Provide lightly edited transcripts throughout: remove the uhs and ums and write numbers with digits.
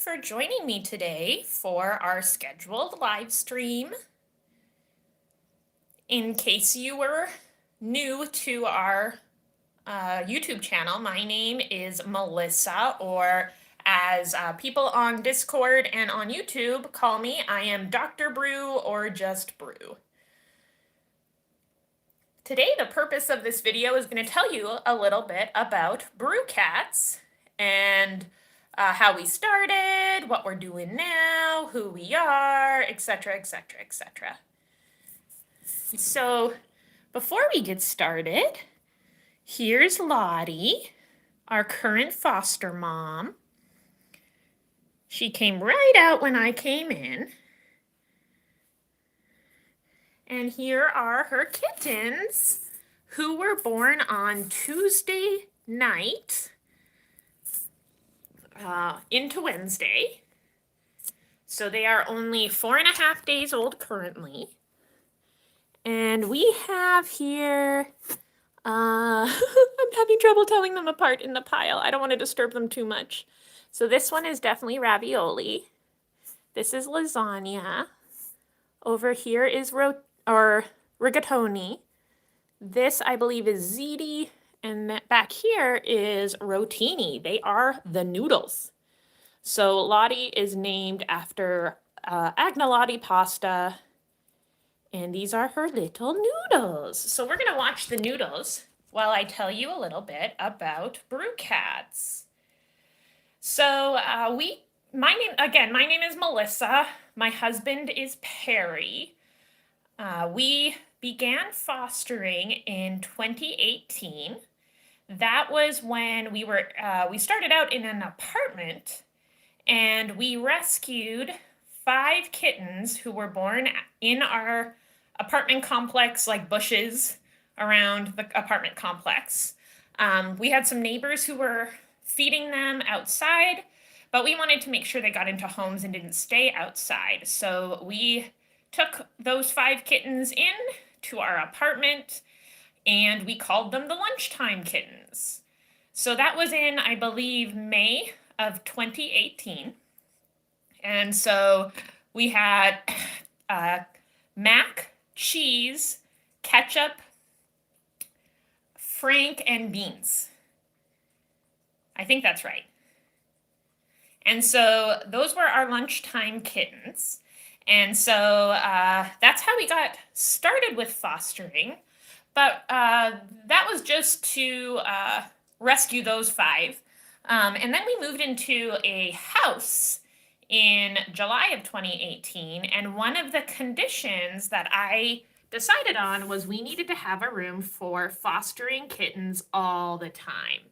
For joining me today for our scheduled live stream. In case you were new to our YouTube channel, my name is Melissa, or as people on Discord and on YouTube call me, I am Dr. Bru or just Bru. Today, the purpose of this video is going to tell you a little bit about Bru Cats and how we started, what we're doing now, who we are, etc., etc., etc. So, before we get started, here's Lotti, our current foster mom. She came right out when I came in. And here are her kittens, who were born on Tuesday night into Wednesday. So they are only 4.5 days old currently. And we have here, I'm having trouble telling them apart in the pile. I don't want to disturb them too much. So this one is definitely Ravioli. This is Lasagna. Over here is Rigatoni. This, I believe, is Ziti. And back here is Rotini. They are the Noodles. So Lotti is named after Agnolotti pasta. And these are her little noodles. So we're going to watch the noodles while I tell you a little bit about Bru Cats. So my name is Melissa. My husband is Perry. We began fostering in 2018. That was when we started out in an apartment, and we rescued 5 kittens who were born in our apartment complex, like bushes around the apartment complex. We had some neighbors who were feeding them outside, but we wanted to make sure they got into homes and didn't stay outside. So we took those 5 kittens in to our apartment, and we called them the lunchtime kittens. So that was in, I believe, May of 2018. And so we had mac, cheese, ketchup, Frank, and beans. I think that's right. And so those were our lunchtime kittens. And so that's how we got started with fostering. But that was just to rescue those 5. And then we moved into a house in July of 2018. And one of the conditions that I decided on was we needed to have a room for fostering kittens all the time.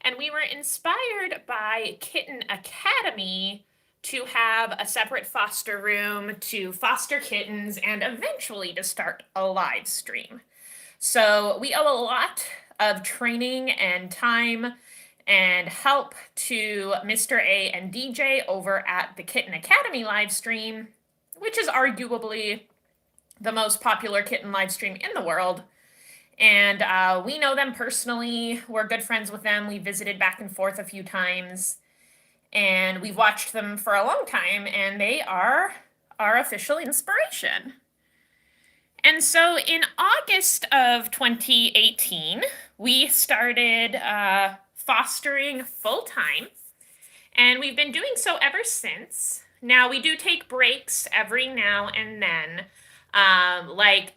And we were inspired by Kitten Academy to have a separate foster room to foster kittens and eventually to start a live stream. So we owe a lot of training and time and help to Mr. A and DJ over at the Kitten Academy live stream, which is arguably the most popular kitten live stream in the world. And we know them personally. We're good friends with them. We visited back and forth a few times. And we've watched them for a long time, and they are our official inspiration. And so in August of 2018, we started fostering full-time, and we've been doing so ever since. Now, we do take breaks every now and then, I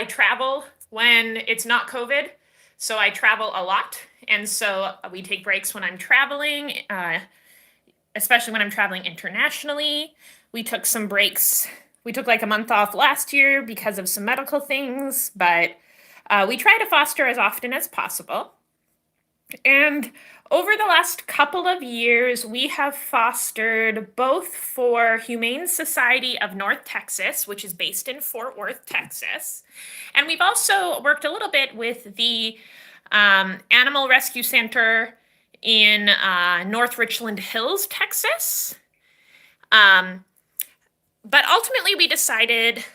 travel when it's not COVID, so I travel a lot, and so we take breaks when I'm traveling, especially when I'm traveling internationally. We took some breaks. We took like a month off last year because of some medical things, but we try to foster as often as possible. And over the last couple of years, we have fostered both for Humane Society of North Texas, which is based in Fort Worth, Texas. And we've also worked a little bit with the Animal Rescue Center in North Richland Hills, Texas. But ultimately, we decided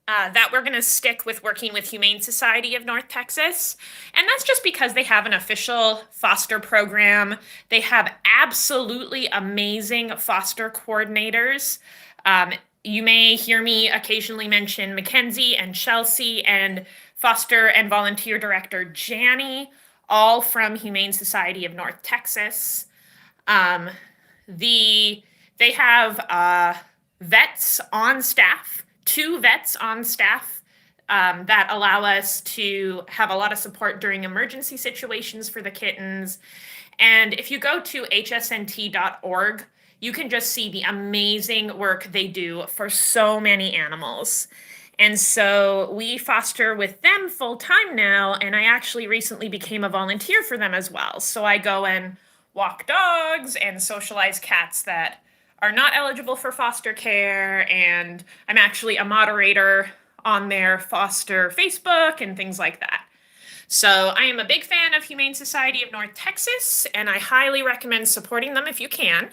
that we're going to stick with working with Humane Society of North Texas. And that's just because they have an official foster program. They have absolutely amazing foster coordinators. You may hear me occasionally mention Mackenzie and Chelsea and foster and volunteer director Janny, all from Humane Society of North Texas. They have vets on staff, 2 vets on staff that allow us to have a lot of support during emergency situations for the kittens. And if you go to hsnt.org, you can just see the amazing work they do for so many animals. And so we foster with them full time now, and I actually recently became a volunteer for them as well. So I go and walk dogs and socialize cats that are not eligible for foster care, and I'm actually a moderator on their foster Facebook and things like that. So I am a big fan of Humane Society of North Texas, and I highly recommend supporting them if you can.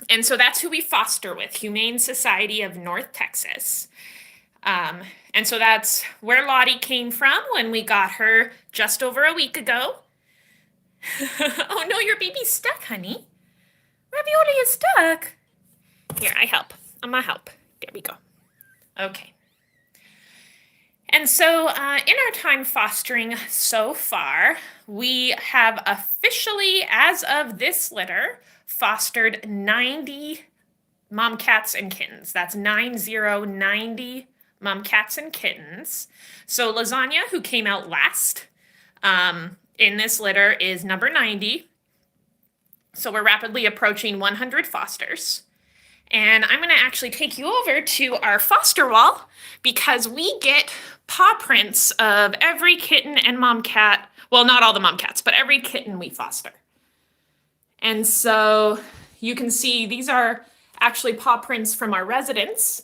And so that's who we foster with, Humane Society of North Texas. And so that's where Lotti came from when we got her just over a week ago. Oh no, your baby's stuck, honey. Ravioli is stuck. Here, I'm gonna help. There we go. Okay. And so in our time fostering so far, we have officially, as of this litter, fostered 90 Momcats and kittens. That's 90 Momcats and kittens. So Lasagna, who came out last in this litter, is number 90. So we're rapidly approaching 100 fosters. And I'm going to actually take you over to our foster wall because we get paw prints of every kitten and Momcat. Well, not all the Momcats, but every kitten we foster. And so you can see these are actually paw prints from our residents.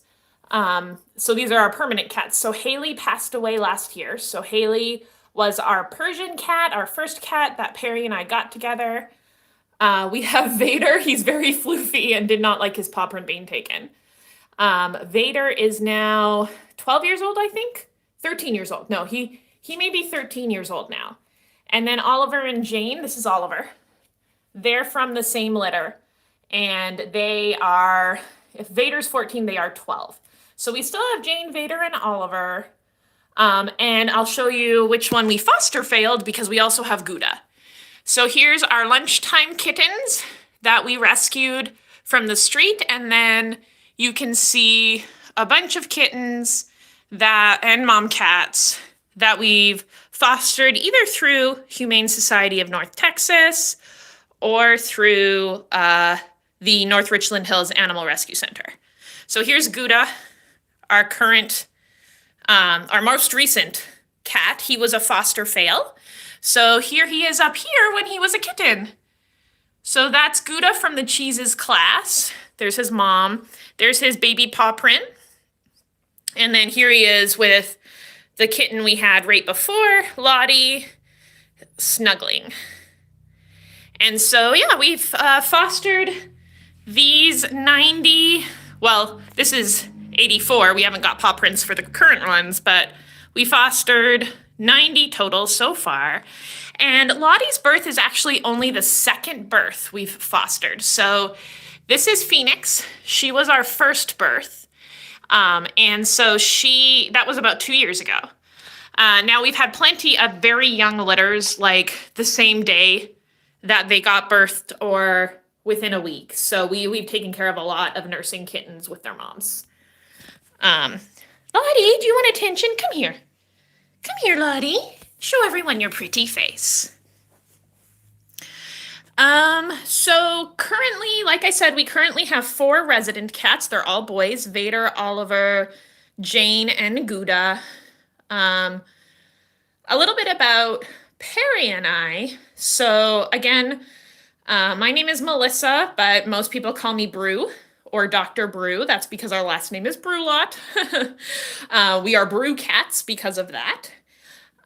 So these are our permanent cats. So Haley passed away last year. So Haley was our Persian cat, our first cat that Perry and I got together. We have Vader. He's very floofy and did not like his paw print being taken. Vader is now 12 years old, I think. 13 years old. No, he may be 13 years old now. And then Oliver and Jane, this is Oliver. They're from the same litter. And they are, if Vader's 14, they are 12. So we still have Jane, Vader, and Oliver. And I'll show you which one we foster failed because we also have Gouda. So here's our lunchtime kittens that we rescued from the street. And then you can see a bunch of kittens and Momcats that we've fostered either through Humane Society of North Texas or through the North Richland Hills Animal Rescue Center. So here's Gouda, our most recent cat. He was a foster fail. So here he is up here when he was a kitten. So that's Gouda from the Cheeses class. There's his mom. There's his baby paw print. And then here he is with the kitten we had right before, Lotti, snuggling. And so, yeah, we've fostered these 90, well, this is 84. We haven't got paw prints for the current ones, but we fostered 90 total so far. And Lottie's birth is actually only the second birth we've fostered. So this is Phoenix. She was our first birth. And so that was about 2 years ago. Now we've had plenty of very young litters, like the same day that they got birthed or within a week. So we've taken care of a lot of nursing kittens with their moms. Lottie, do you want attention? Come here. Come here, Lottie. Show everyone your pretty face. So currently, like I said, we currently have 4 resident cats. They're all boys: Vader, Oliver, Jane, and Gouda. A little bit about Perry and I. So again, my name is Melissa, but most people call me Bru or Dr. Bru. That's because our last name is Brulot. We are Bru Cats because of that.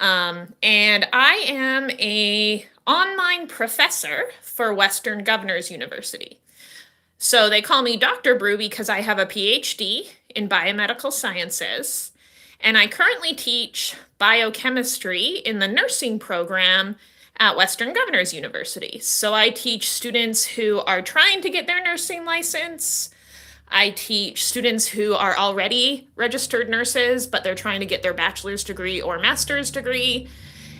And I am an online professor for Western Governors University. So they call me Dr. Bru because I have a PhD in biomedical sciences, and I currently teach biochemistry in the nursing program at Western Governors University. So I teach students who are trying to get their nursing license. I teach students who are already registered nurses, but they're trying to get their bachelor's degree or master's degree.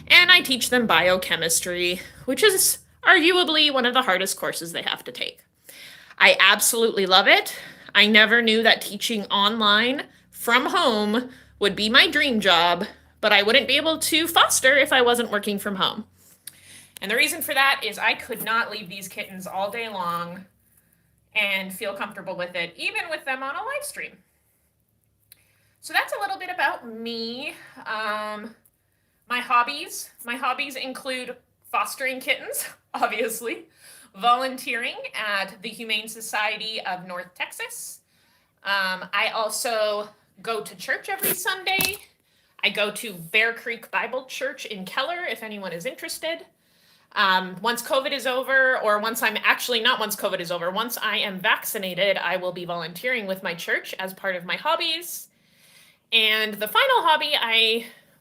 And I teach them biochemistry, which is arguably one of the hardest courses they have to take. I absolutely love it. I never knew that teaching online from home would be my dream job, but I wouldn't be able to foster if I wasn't working from home. And the reason for that is I could not leave these kittens all day long and feel comfortable with it, even with them on a live stream. So that's a little bit about me. My hobbies include fostering kittens, obviously, volunteering at the Humane Society of North Texas. I also go to church every Sunday. I go to Bear Creek Bible Church in Keller if anyone is interested. Once COVID is over, or once I'm actually not once COVID is over, once I am vaccinated, I will be volunteering with my church as part of my hobbies. And the final hobby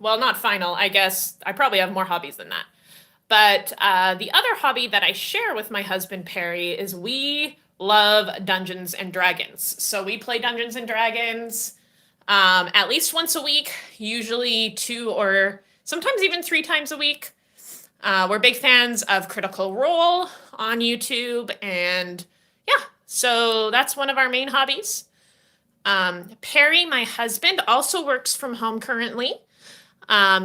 not final, I guess I probably have more hobbies than that. But the other hobby that I share with my husband, Perry, is we love Dungeons and Dragons. So we play Dungeons and Dragons at least once a week, usually 2 or sometimes even 3 times a week. We're big fans of Critical Role on YouTube, and yeah, so that's one of our main hobbies. Perry, my husband, also works from home currently.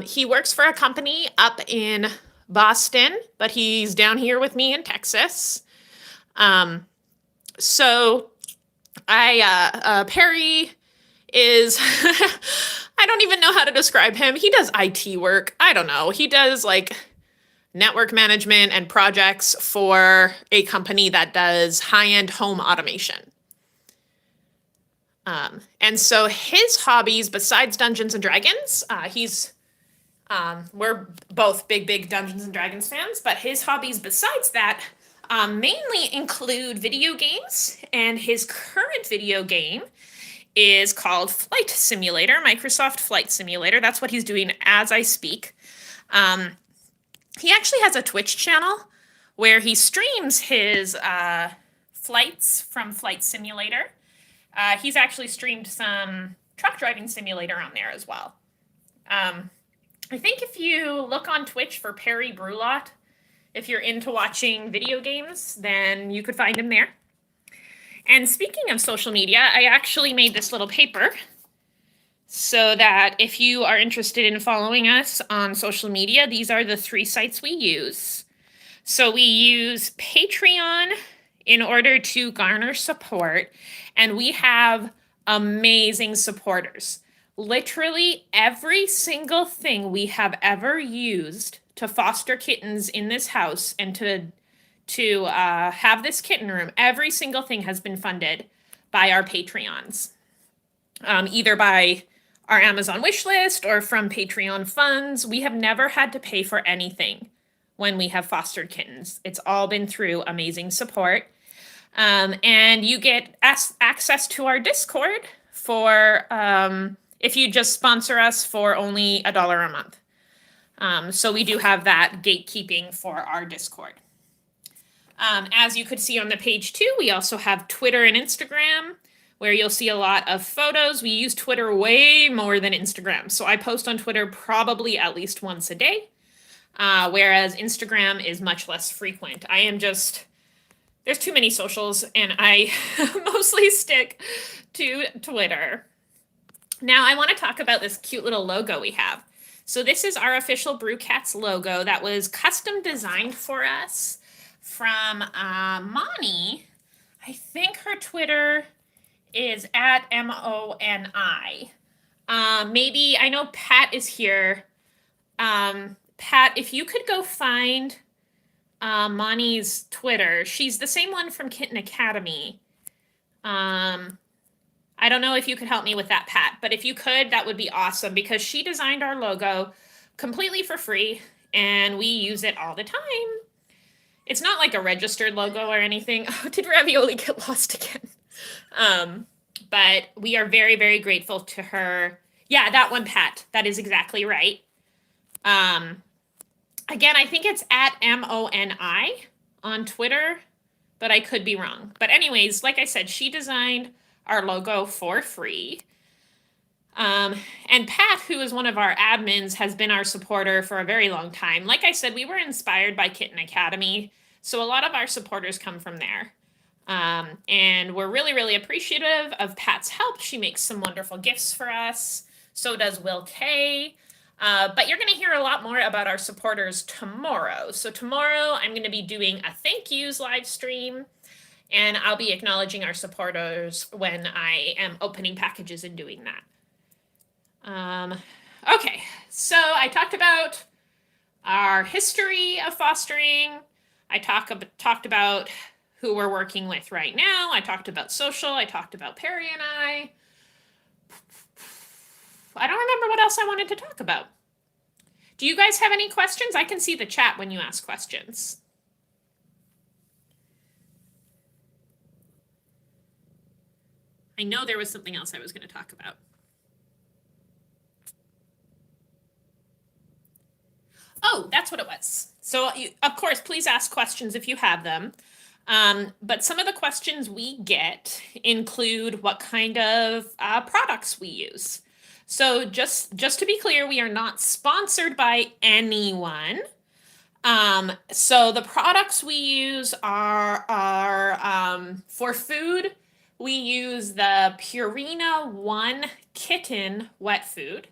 He works for a company up in Boston, but he's down here with me in Texas. So Perry is, I don't even know how to describe him. He does IT work. I don't know. He does like network management and projects for a company that does high-end home automation. And so his hobbies, besides Dungeons and Dragons, we're both big Dungeons and Dragons fans, but his hobbies besides that mainly include video games, and his current video game is called Flight Simulator, Microsoft Flight Simulator. That's what he's doing as I speak. He actually has a Twitch channel where he streams his flights from Flight Simulator. He's actually streamed some truck driving simulator on there as well. I think if you look on Twitch for Perry Brulot, if you're into watching video games, then you could find him there. And speaking of social media, I actually made this little paper so that if you are interested in following us on social media, these are the 3 sites we use. So we use Patreon in order to garner support, and we have amazing supporters. Literally every single thing we have ever used to foster kittens in this house and to have this kitten room, every single thing has been funded by our Patreons, either by our Amazon wish list or from Patreon funds. We have never had to pay for anything when we have fostered kittens. It's all been through amazing support. And you get access to our Discord for if you just sponsor us for only $1 a month. So we do have that gatekeeping for our Discord. As you could see on the page too, we also have Twitter and Instagram, where you'll see a lot of photos. We use Twitter way more than Instagram. So I post on Twitter probably at least once a day, whereas Instagram is much less frequent. There's too many socials, and I mostly stick to Twitter. Now I want to talk about this cute little logo we have. So this is our official Bru Cats logo that was custom designed for us from Moni. I think her Twitter is at MONI. Maybe, I know Pat is here. Pat, if you could go find Moni's Twitter. She's the same one from Kitten Academy. I don't know if you could help me with that, Pat, but if you could, that would be awesome, because she designed our logo completely for free, and we use it all the time. It's not like a registered logo or anything. Oh, did Ravioli get lost again? But we are very, very grateful to her. Yeah, that one, Pat. That is exactly right. Again, I think it's at MONI on Twitter, but I could be wrong. But anyways, like I said, she designed our logo for free. And Pat, who is one of our admins, has been our supporter for a very long time. Like I said, we were inspired by Kitten Academy, so a lot of our supporters come from there. And we're really, really appreciative of Pat's help. She makes some wonderful gifts for us. So does Will K. But you're going to hear a lot more about our supporters tomorrow. So tomorrow I'm going to be doing a thank yous live stream, and I'll be acknowledging our supporters when I am opening packages and doing that. Okay, so I talked about our history of fostering. I talked about who we're working with right now. I talked about social. I talked about Perry and I. I don't remember what else I wanted to talk about. Do you guys have any questions? I can see the chat when you ask questions. I know there was something else I was going to talk about. Oh, that's what it was. So, of course, please ask questions if you have them. But some of the questions we get include what kind of products we use. So just to be clear, we are not sponsored by anyone. So the products we use are for food, we use the Purina One Kitten wet food.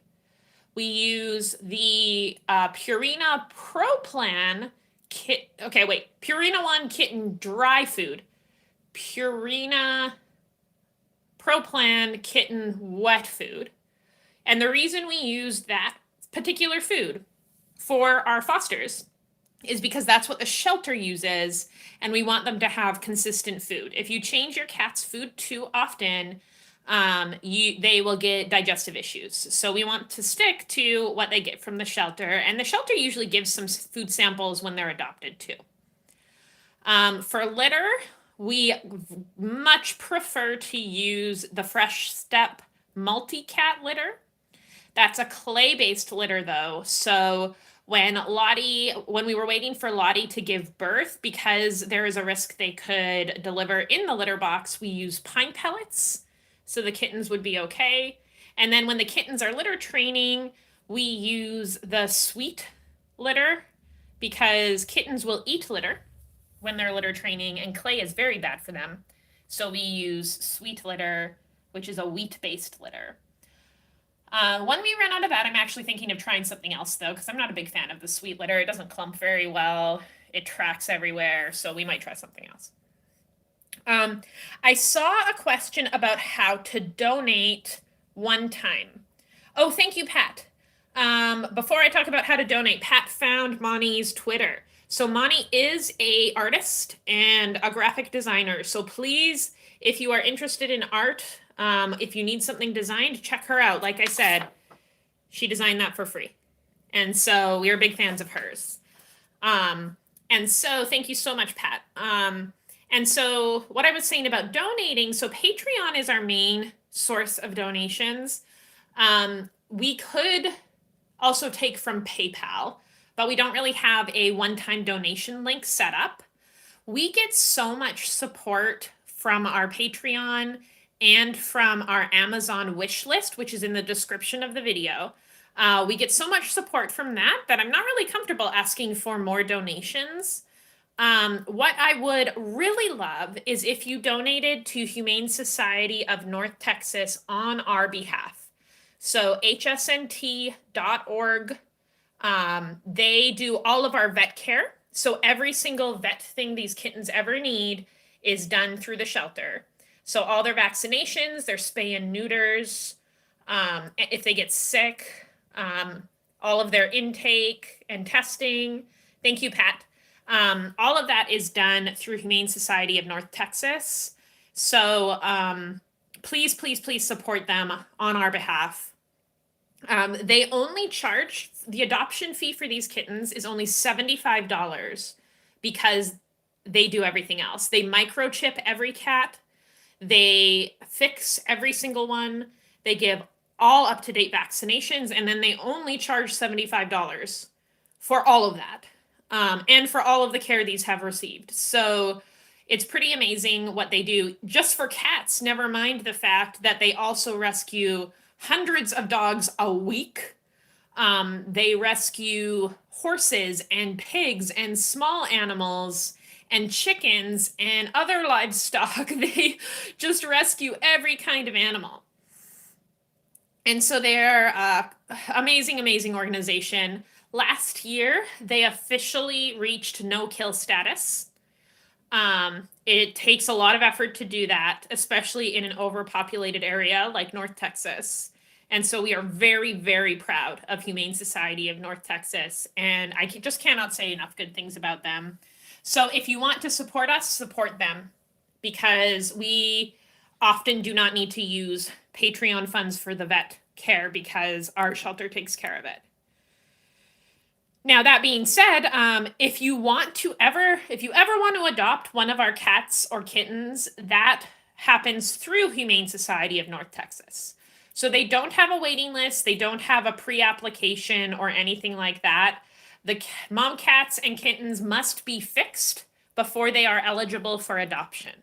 We use the Purina Pro Plan Purina One Kitten dry food. Purina Pro Plan Kitten wet food. And the reason we use that particular food for our fosters is because that's what the shelter uses, and we want them to have consistent food. If you change your cat's food too often, they will get digestive issues. So we want to stick to what they get from the shelter, and the shelter usually gives some food samples when they're adopted too. For litter, we much prefer to use the Fresh Step multi-cat litter. That's a clay-based litter though, so when we were waiting for Lotti to give birth, because there is a risk they could deliver in the litter box, we use pine pellets so the kittens would be okay. And then when the kittens are litter training, we use the sweet litter because kittens will eat litter when they're litter training, and clay is very bad for them. So we use sweet litter, which is a wheat-based litter. When we run out of that, I'm actually thinking of trying something else though, because I'm not a big fan of the sweet litter. It doesn't clump very well. It tracks everywhere, so we might try something else. I saw a question about how to donate one time. Oh, thank you, Pat. Before I talk about how to donate, Pat found Mani's Twitter. So Mani is an artist and a graphic designer. So please, if you are interested in art, if you need something designed, check her out. Like I said, she designed that for free. And so we are big fans of hers. And so thank you so much, Pat. And so what I was saying about donating, so Patreon is our main source of donations. We could also take from PayPal, but we don't really have a one-time donation link set up. We get so much support from our Patreon and from our Amazon wish list, which is in the description of the video. We get so much support from that I'm not really comfortable asking for more donations. What I would really love is if you donated to Humane Society of North Texas on our behalf. So hsnt.org. They do all of our vet care. So every single vet thing these kittens ever need is done through the shelter. So all their vaccinations, their spay and neuters, if they get sick, all of their intake and testing. Thank you, Pat. All of that is done through Humane Society of North Texas. So please, please, please support them on our behalf. They only charge, the adoption fee for these kittens is only $75 because they do everything else. They microchip every cat. They fix every single one. They give all up-to-date vaccinations, and then they only charge $75 for all of that, and for all of the care these have received. So it's pretty amazing what they do just for cats, never mind the fact that they also rescue hundreds of dogs a week. They rescue horses and pigs and small animals and chickens and other livestock. They just rescue every kind of animal. And so they're amazing, amazing organization. Last year, they officially reached no-kill status. It takes a lot of effort to do that, especially in an overpopulated area like North Texas. And so we are very, very proud of Humane Society of North Texas. And I just cannot say enough good things about them. So if you want to support us, support them, because we often do not need to use Patreon funds for the vet care because our shelter takes care of it. Now, that being said, if you ever want to adopt one of our cats or kittens, that happens through Humane Society of North Texas. So they don't have a waiting list. They don't have a pre-application or anything like that. The Momcats and kittens must be fixed before they are eligible for adoption.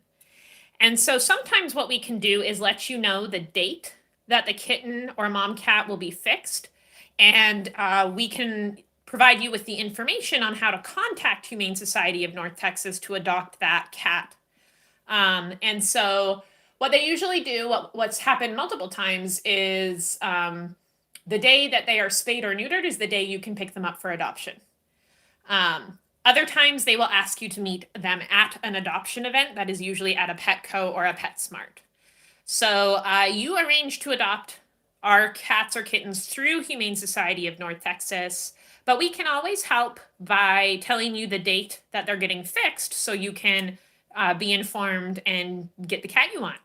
And so sometimes what we can do is let you know the date that the kitten or Momcat will be fixed, and we can provide you with the information on how to contact Humane Society of North Texas to adopt that cat. And so what they usually do, what's happened multiple times, is the day that they are spayed or neutered is the day you can pick them up for adoption. Other times they will ask you to meet them at an adoption event that is usually at a Petco or a PetSmart. So you arrange to adopt our cats or kittens through Humane Society of North Texas, but we can always help by telling you the date that they're getting fixed so you can be informed and get the cat you want.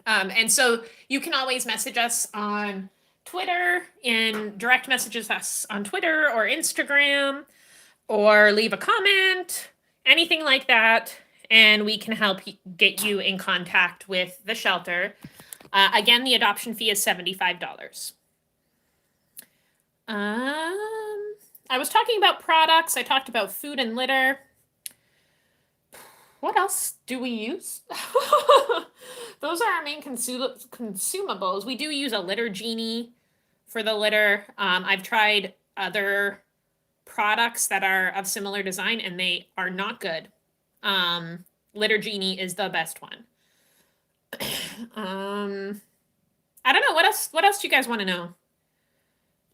And so you can always message us on Twitter and direct messages us on Twitter or Instagram, or leave a comment, anything like that, and we can help get you in contact with the shelter. Again, the adoption fee is $75. I was talking about products. I talked about food and litter. What else do we use? Those are our main consumables. We do use a litter genie for the litter. I've tried other products that are of similar design and they are not good. Litter genie is the best one. I don't know, what else do you guys want to know?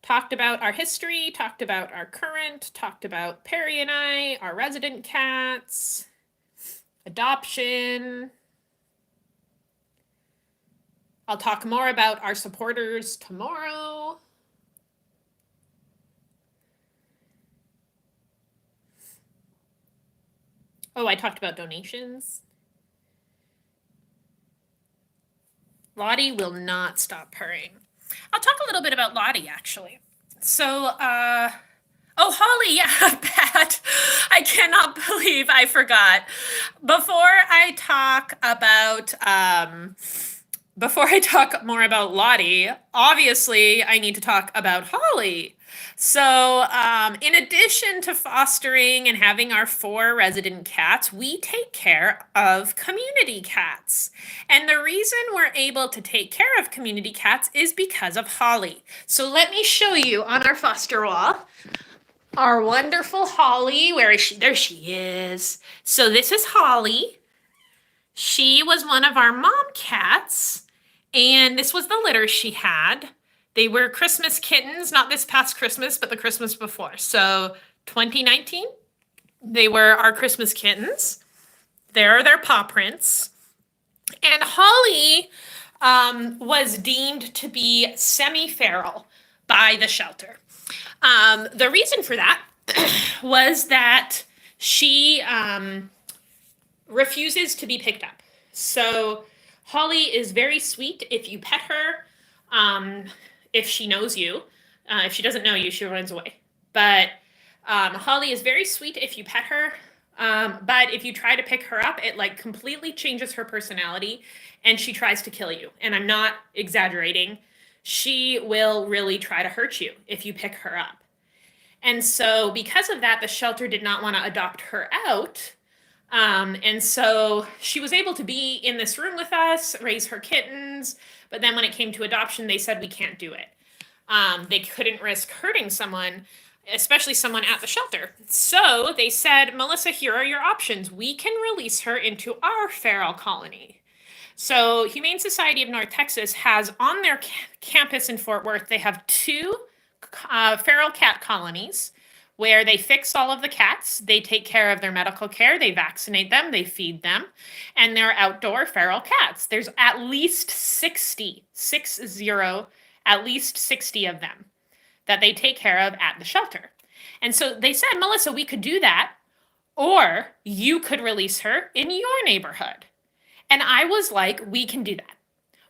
Talked about our history, talked about our current, talked about Perry and I, our resident cats, adoption. I'll talk more about our supporters tomorrow. Oh, I talked about donations. Lotti will not stop purring. I'll talk a little bit about Lotti, actually. So, oh, Holly, yeah, Pat, I cannot believe I forgot. Before I talk more about Lotti, obviously I need to talk about Holly. So in addition to fostering and having our 4 resident cats, we take care of community cats. And the reason we're able to take care of community cats is because of Holly. So let me show you on our foster wall our wonderful Holly. Where is she? There she is. So this is Holly. She was one of our mom cats, and this was the litter she had. They were Christmas kittens, not this past Christmas, but the Christmas before. So 2019, they were our Christmas kittens. There are their paw prints. And Holly was deemed to be semi-feral by the shelter. The reason for that was that she refuses to be picked up. So Holly is very sweet if you pet her, if she knows you. If she doesn't know you, she runs away. But Holly is very sweet if you pet her. But if you try to pick her up, it like completely changes her personality and she tries to kill you. And I'm not exaggerating. She will really try to hurt you if you pick her up. And so, because of that, the shelter did not want to adopt her out. And so she was able to be in this room with us, raise her kittens. But then when it came to adoption, they said we can't do it. They couldn't risk hurting someone, especially someone at the shelter. So they said, Melissa, here are your options. We can release her into our feral colony. So Humane Society of North Texas has on their campus in Fort Worth, they have two feral cat colonies where they fix all of the cats. They take care of their medical care. They vaccinate them. They feed them. And they're outdoor feral cats. There's at least 60, 60, at least 60 of them that they take care of at the shelter. And so they said, Melissa, we could do that, or you could release her in your neighborhood. And I was like, we can do that.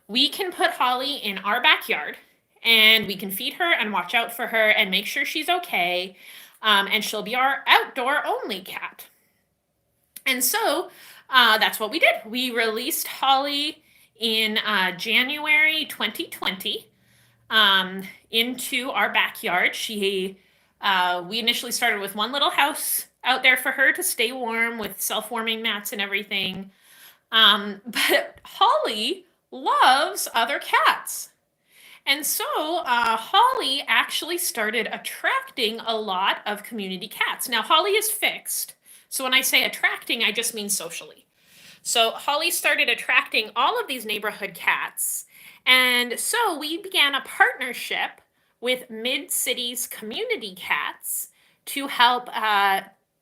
We can put Holly in our backyard and we can feed her and watch out for her and make sure she's okay. And she'll be our outdoor only cat. And so that's what we did. We released Holly in January 2020 into our backyard. We initially started with one little house out there for her to stay warm with self-warming mats and everything. But Holly loves other cats. And so Holly actually started attracting a lot of community cats. Now, Holly is fixed. So when I say attracting, I just mean socially. So Holly started attracting all of these neighborhood cats. And so we began a partnership with Mid-Cities Community Cats to help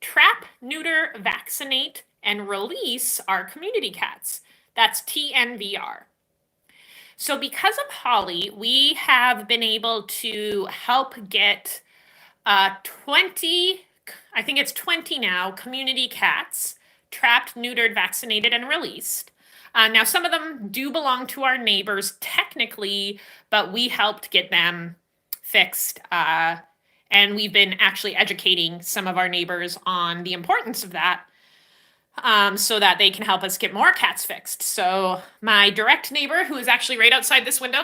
trap, neuter, vaccinate, and release our community cats. That's TNVR. So because of Holly, we have been able to help get 20, I think it's 20 now, community cats trapped, neutered, vaccinated, and released. Now, some of them do belong to our neighbors technically, but we helped get them fixed. And we've been actually educating some of our neighbors on the importance of that. So that they can help us get more cats fixed. So my direct neighbor, who is actually right outside this window,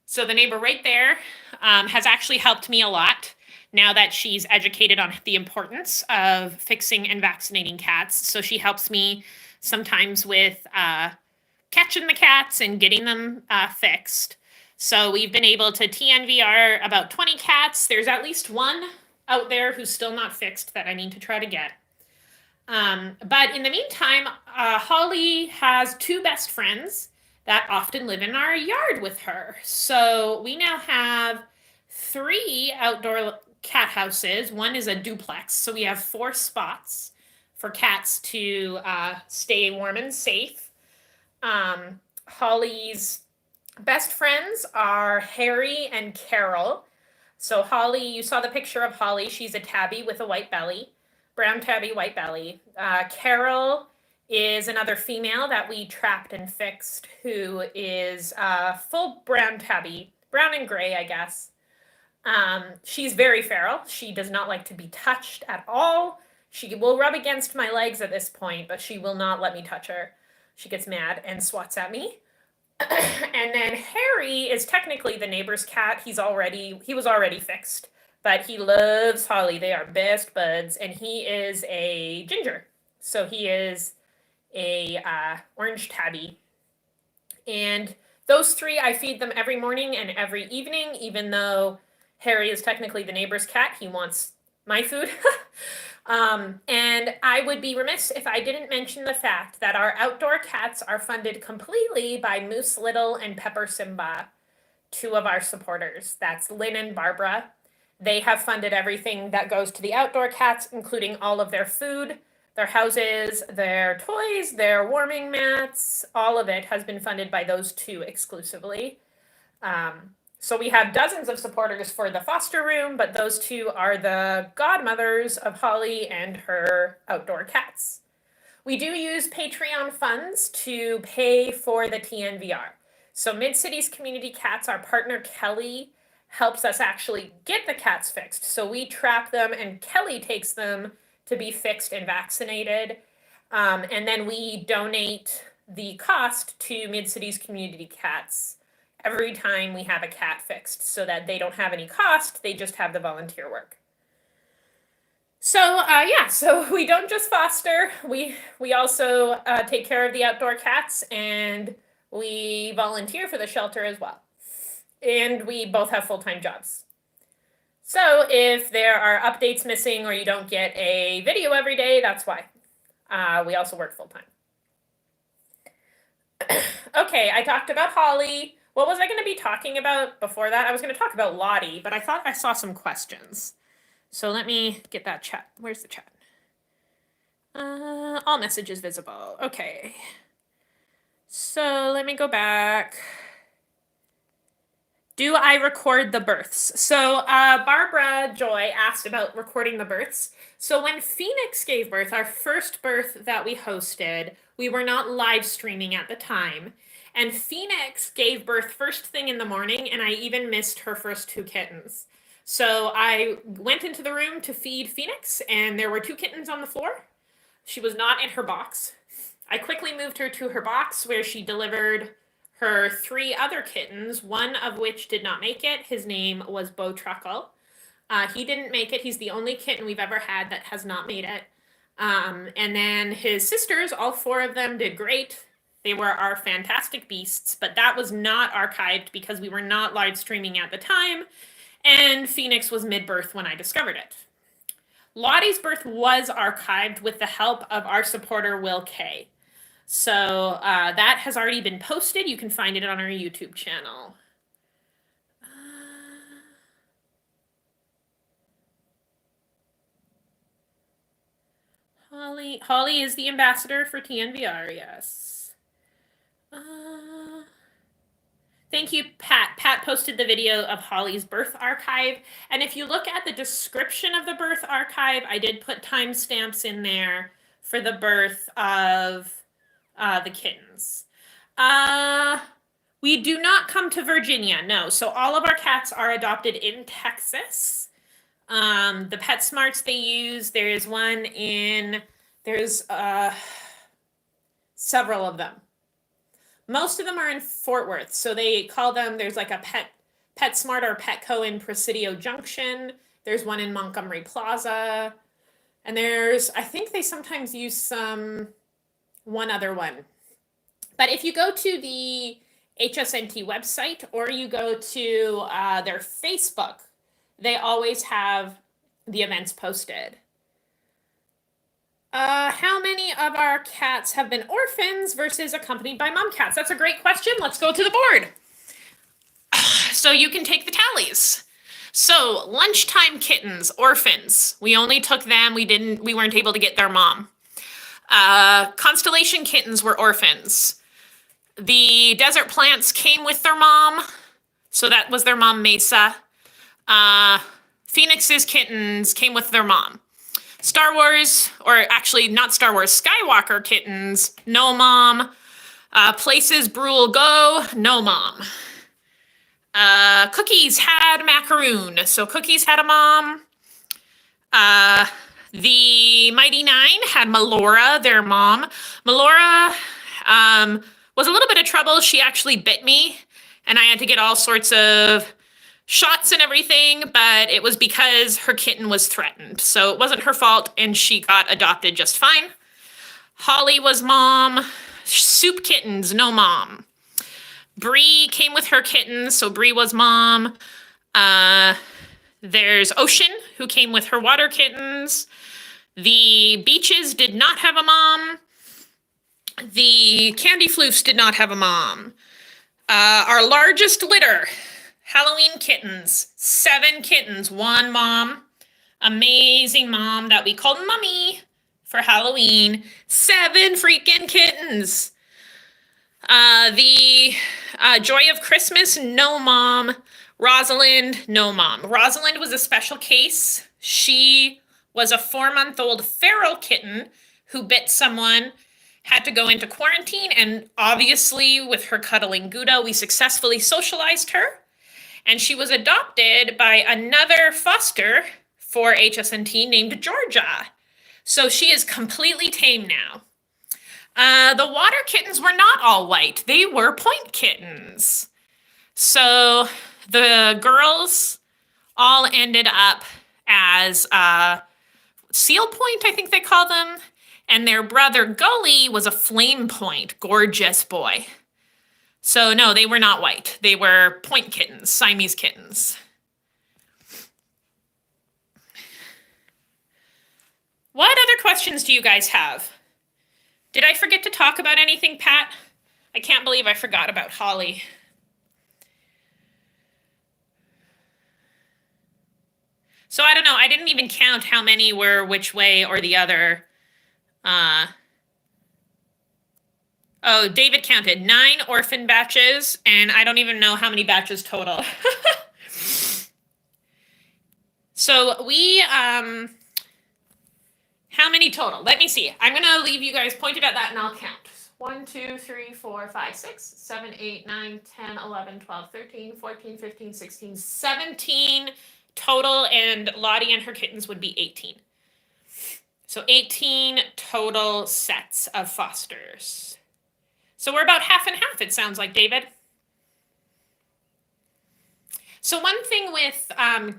so the neighbor right there, has actually helped me a lot now that she's educated on the importance of fixing and vaccinating cats. So she helps me sometimes with catching the cats and getting them fixed. So we've been able to TNVR about 20 cats. There's at least one out there who's still not fixed that I need to try to get. But in the meantime, Holly has two best friends that often live in our yard with her. So we now have 3 outdoor cat houses. One is a duplex. So we have 4 spots for cats to stay warm and safe. Holly's best friends are Harry and Carol. So Holly, you saw the picture of Holly. She's a tabby with a white belly. Brown tabby, white belly. Carol is another female that we trapped and fixed, who is full brown tabby, brown and gray, I guess. She's very feral. She does not like to be touched at all. She will rub against my legs at this point, but she will not let me touch her. She gets mad and swats at me. And then Harry is technically the neighbor's cat. He was already fixed. But he loves Holly. They are best buds. And he is a ginger. So he is a orange tabby. And those 3, I feed them every morning and every evening. Even though Harry is technically the neighbor's cat, he wants my food. And I would be remiss if I didn't mention the fact that our outdoor cats are funded completely by Moose Little and Pepper Simba, 2 of our supporters. That's Lynn and Barbara. They have funded everything that goes to the outdoor cats, including all of their food, their houses, their toys, their warming mats. All of it has been funded by those 2 exclusively. So we have dozens of supporters for the foster room, but those 2 are the godmothers of Holly and her outdoor cats. We do use Patreon funds to pay for the TNVR. So Mid-Cities Community Cats, our partner Kelly, helps us actually get the cats fixed. So we trap them and Kelly takes them to be fixed and vaccinated. And then we donate the cost to Mid-Cities Community Cats every time we have a cat fixed, so that they don't have any cost, they just have the volunteer work. So yeah, so we don't just foster, we also take care of the outdoor cats, and we volunteer for the shelter as well. And we both have full-time jobs. So if there are updates missing or you don't get a video every day, that's why. We also work full-time. Okay, I talked about Holly. What was I going to be talking about before that? I was going to talk about Lotti, but I thought I saw some questions. So let me get that chat. Where's the chat? All messages visible. Okay. So let me go back. Do I record the births? So Barbara Joy asked about recording the births. So when Phoenix gave birth, our first birth that we hosted, we were not live streaming at the time. And Phoenix gave birth first thing in the morning, and I even missed her first 2 kittens. So I went into the room to feed Phoenix, and there were 2 kittens on the floor. She was not in her box. I quickly moved her to her box, where she delivered her 3 other kittens, one of which did not make it. His name was Beau Truckle. He didn't make it. He's the only kitten we've ever had that has not made it. And then his sisters, all 4 of them, did great. They were our fantastic beasts, but that was not archived because we were not live streaming at the time, and Phoenix was mid-birth when I discovered it. Lottie's birth was archived with the help of our supporter, Will K. So that has already been posted. You can find it on our YouTube channel. Holly is the ambassador for TNVR, yes. Thank you, Pat. Pat posted the video of Holly's birth archive. And if you look at the description of the birth archive, I did put timestamps in there for the birth of the kittens. We do not come to Virginia, no. So all of our cats are adopted in Texas. The PetSmarts they use, there's several of them. Most of them are in Fort Worth, so they call them, there's like a PetSmart or Petco in Presidio Junction. There's one in Montgomery Plaza. And I think they sometimes use one other one. But if you go to the HSNT website or you go to their Facebook, they always have the events posted. How many of our cats have been orphans versus accompanied by Momcats? That's a great question. Let's go to the board. So you can take the tallies. So lunchtime kittens, orphans. We only took them. We weren't able to get their mom. Constellation kittens were orphans. The desert plants came with their mom. So that was their mom, Mesa. Phoenix's kittens came with their mom. Star Wars, or actually not Star Wars, Skywalker kittens, no mom. Places Brule Go, no mom. Cookies had macaroon, so Cookies had a mom. The Mighty Nine had Melora, their mom. Melora was a little bit of trouble. She actually bit me, and I had to get all sorts of shots and everything, but it was because her kitten was threatened. So it wasn't her fault, and she got adopted just fine. Holly was mom. Soup kittens, no mom. Bree came with her kittens, so Bree was mom. There's Ocean, who came with her water kittens. The Beaches did not have a mom. The Candy Floofs did not have a mom. Our largest litter, Halloween kittens, 7 kittens, 1 mom. Amazing mom that we called Mummy for Halloween. 7 freaking kittens. The Joy of Christmas, no mom. Rosalind, no mom. Rosalind was a special case. She was a 4-month-old feral kitten who bit someone, had to go into quarantine, and obviously with her cuddling Gouda, we successfully socialized her. And she was adopted by another foster for HSNT named Georgia. So she is completely tame now. The water kittens were not all white. They were point kittens. So the girls all ended up as seal point, I think they call them. And their brother Gully was a flame point, gorgeous boy. So no, they were not white. They were point kittens, Siamese kittens. What other questions do you guys have? Did I forget to talk about anything, Pat? I can't believe I forgot about Holly. So I don't know. I didn't even count how many were which way or the other. Oh, David counted 9 orphan batches, and I don't even know how many batches total. So we, how many total? Let me see. I'm going to leave you guys pointed at that and I'll count. 1, 2, 3, 4, 5, 6, 7, 8, 9, 10, 11, 12, 13, 14, 15, 16, 17 total, and Lotti and her kittens would be 18. So 18 total sets of fosters. So we're about half and half, it sounds like, David. So one thing with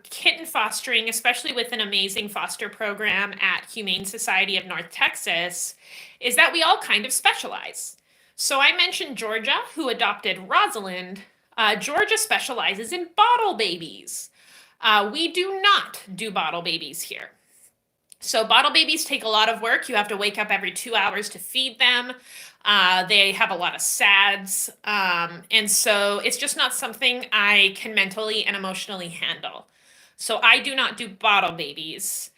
kitten fostering, especially with an amazing foster program at Humane Society of North Texas, is that we all kind of specialize. So I mentioned Georgia, who adopted Rosalind. Georgia specializes in bottle babies. We do not do bottle babies here. So bottle babies take a lot of work. You have to wake up every 2 hours to feed them. They have a lot of SADs. And so it's just not something I can mentally and emotionally handle. So I do not do bottle babies.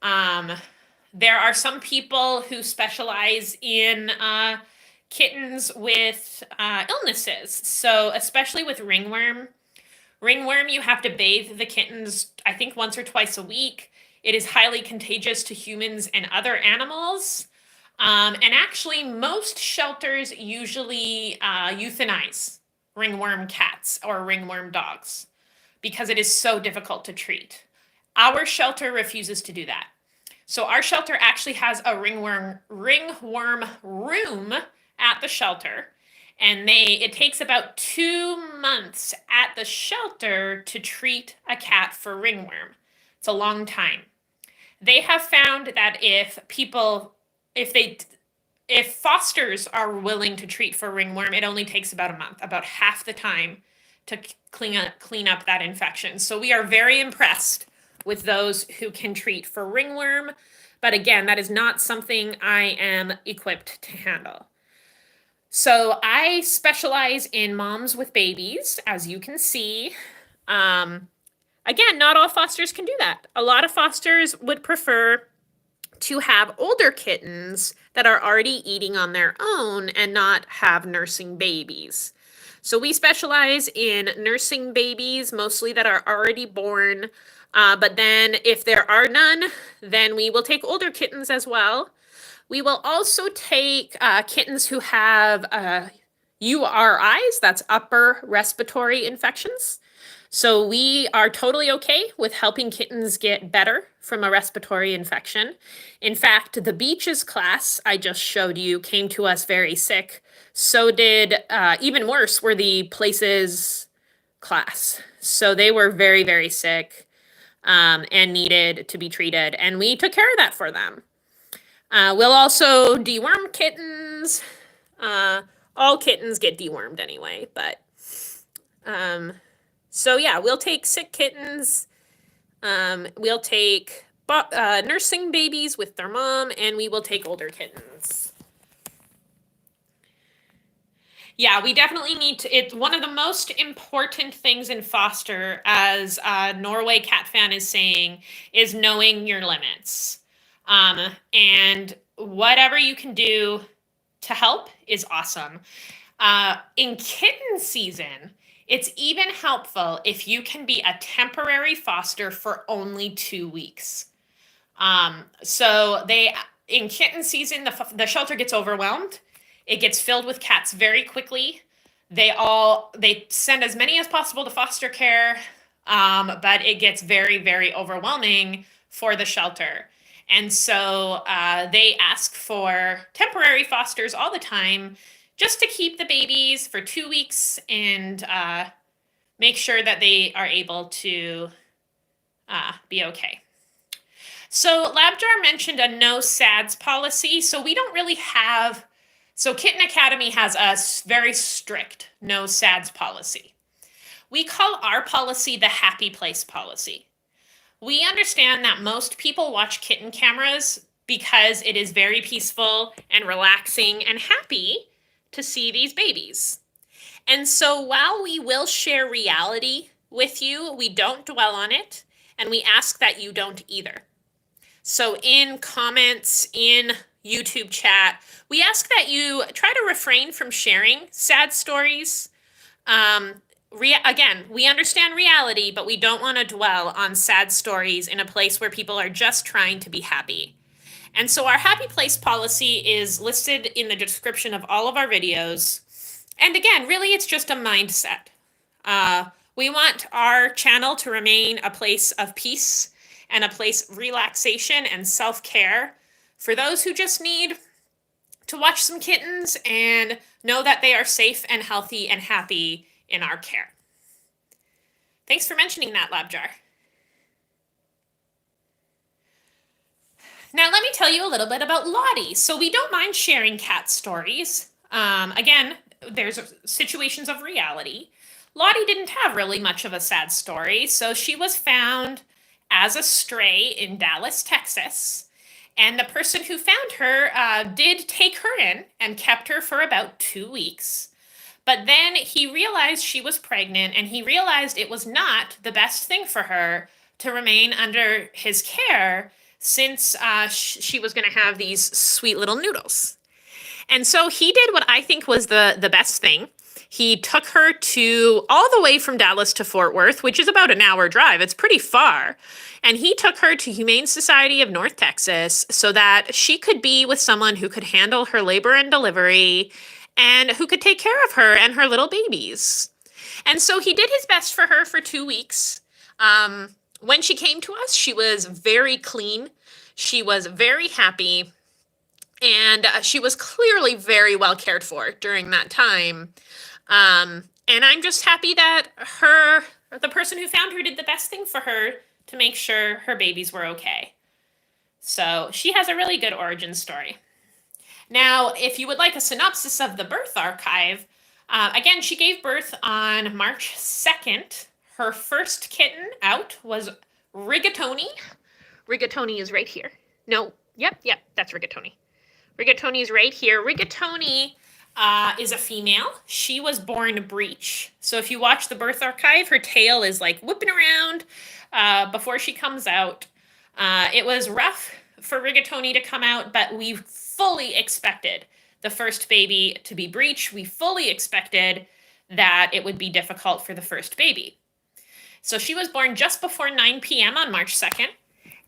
There are some people who specialize in kittens with illnesses. So especially with ringworm. Ringworm, you have to bathe the kittens, I think, once or twice a week. It is highly contagious to humans and other animals. And actually, most shelters usually euthanize ringworm cats or ringworm dogs because it is so difficult to treat. Our shelter refuses to do that. So our shelter actually has a ringworm room at the shelter. And it takes about 2 months at the shelter to treat a cat for ringworm. It's a long time. They have found that if fosters are willing to treat for ringworm, it only takes about a month, about half the time to clean up that infection. So we are very impressed with those who can treat for ringworm. But again, that is not something I am equipped to handle. So I specialize in moms with babies, as you can see. Again, not all fosters can do that. A lot of fosters would prefer to have older kittens that are already eating on their own and not have nursing babies. So we specialize in nursing babies, mostly that are already born. But then if there are none, then we will take older kittens as well. We will also take kittens who have URIs, that's upper respiratory infections. So we are totally okay with helping kittens get better from a respiratory infection. In fact, the beaches class I just showed you came to us very sick. So did, even worse, were the places class. So they were very, very sick and needed to be treated. And we took care of that for them. We'll also deworm kittens. All kittens get dewormed anyway, but so yeah, we'll take sick kittens. We'll take nursing babies with their mom, and we will take older kittens. Yeah, we definitely need to. It's one of the most important things in foster, as Norway Cat Fan is saying, is knowing your limits. And whatever you can do to help is awesome. In kitten season, it's even helpful if you can be a temporary foster for only 2 weeks. So in kitten season, the shelter gets overwhelmed. It gets filled with cats very quickly. They send as many as possible to foster care, but it gets very, very overwhelming for the shelter. And so they ask for temporary fosters all the time just to keep the babies for 2 weeks and make sure that they are able to be okay. So Labjar mentioned a no SADS policy. So we don't really have, so Kitten Academy has a very strict no SADS policy. We call our policy the happy place policy. We understand that most people watch kitten cameras because it is very peaceful and relaxing and happy to see these babies. And so while we will share reality with you, we don't dwell on it, and we ask that you don't either. So in comments, in YouTube chat, we ask that you try to refrain from sharing sad stories. Again, we understand reality, but we don't want to dwell on sad stories in a place where people are just trying to be happy. And so our happy place policy is listed in the description of all of our videos. And again, really, it's just a mindset. We want our channel to remain a place of peace and a place of relaxation and self-care for those who just need to watch some kittens and know that they are safe and healthy and happy in our care. Thanks for mentioning that, Labjar. Now let me tell you a little bit about Lotti. So we don't mind sharing cat stories. Again, there's situations of reality. Lotti didn't have really much of a sad story, so she was found as a stray in Dallas, Texas. And the person who found her did take her in and kept her for about 2 weeks. But then he realized she was pregnant, and he realized it was not the best thing for her to remain under his care since she was going to have these sweet little noodles. And so he did what I think was the best thing. He took her to all the way from Dallas to Fort Worth, which is about an hour drive. It's pretty far. And he took her to Humane Society of North Texas so that she could be with someone who could handle her labor and delivery and who could take care of her and her little babies. And so he did his best for her for 2 weeks. When she came to us, she was very clean. She was very happy. And she was clearly very well cared for during that time. And I'm just happy that the person who found her did the best thing for her to make sure her babies were okay. So she has a really good origin story. Now, if you would like a synopsis of the birth archive, again, she gave birth on March 2nd. Her first kitten out was Rigatoni. Rigatoni is right here. No, yep, that's Rigatoni. Rigatoni is right here. Rigatoni is a female. She was born breech. So if you watch the birth archive, her tail is like whipping around before she comes out. It was rough for Rigatoni to come out, but we fully expected the first baby to be breech. We fully expected that it would be difficult for the first baby. So she was born just before 9 p.m. on March 2nd.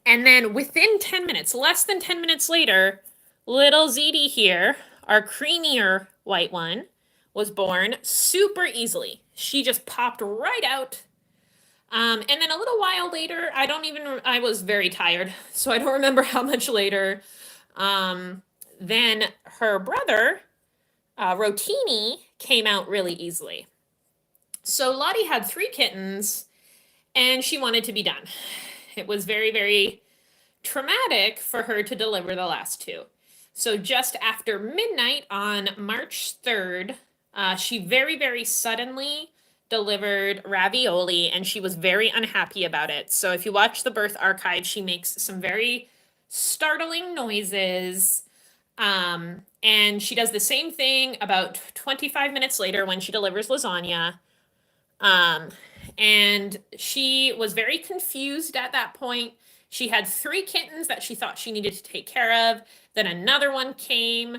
And then within 10 minutes, less than 10 minutes later, little Ziti here, our creamier white one, was born super easily. She just popped right out. And then a little while later, I was very tired, so I don't remember how much later. Then her brother, Rotini, came out really easily. So Lotti had 3 kittens, and she wanted to be done. It was very, very traumatic for her to deliver the last 2. So just after midnight on March 3rd, she very, very suddenly delivered Ravioli, and she was very unhappy about it. So if you watch the birth archive, she makes some very startling noises. And she does the same thing about 25 minutes later when she delivers Lasagna. And she was very confused at that point. She had 3 kittens that she thought she needed to take care of. Then another one came.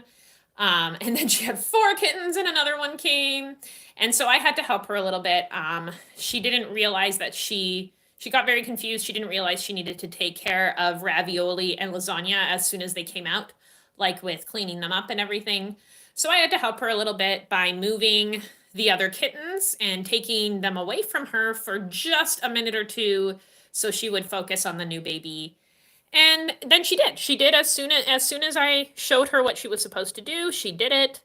And then she had 4 kittens and another one came. And so I had to help her a little bit. She didn't realize that she got very confused. She didn't realize she needed to take care of Ravioli and Lasagna as soon as they came out, like with cleaning them up and everything. So I had to help her a little bit by moving the other kittens and taking them away from her for just a minute or 2 so she would focus on the new baby. And then she did. She did as soon as I showed her what she was supposed to do, she did it.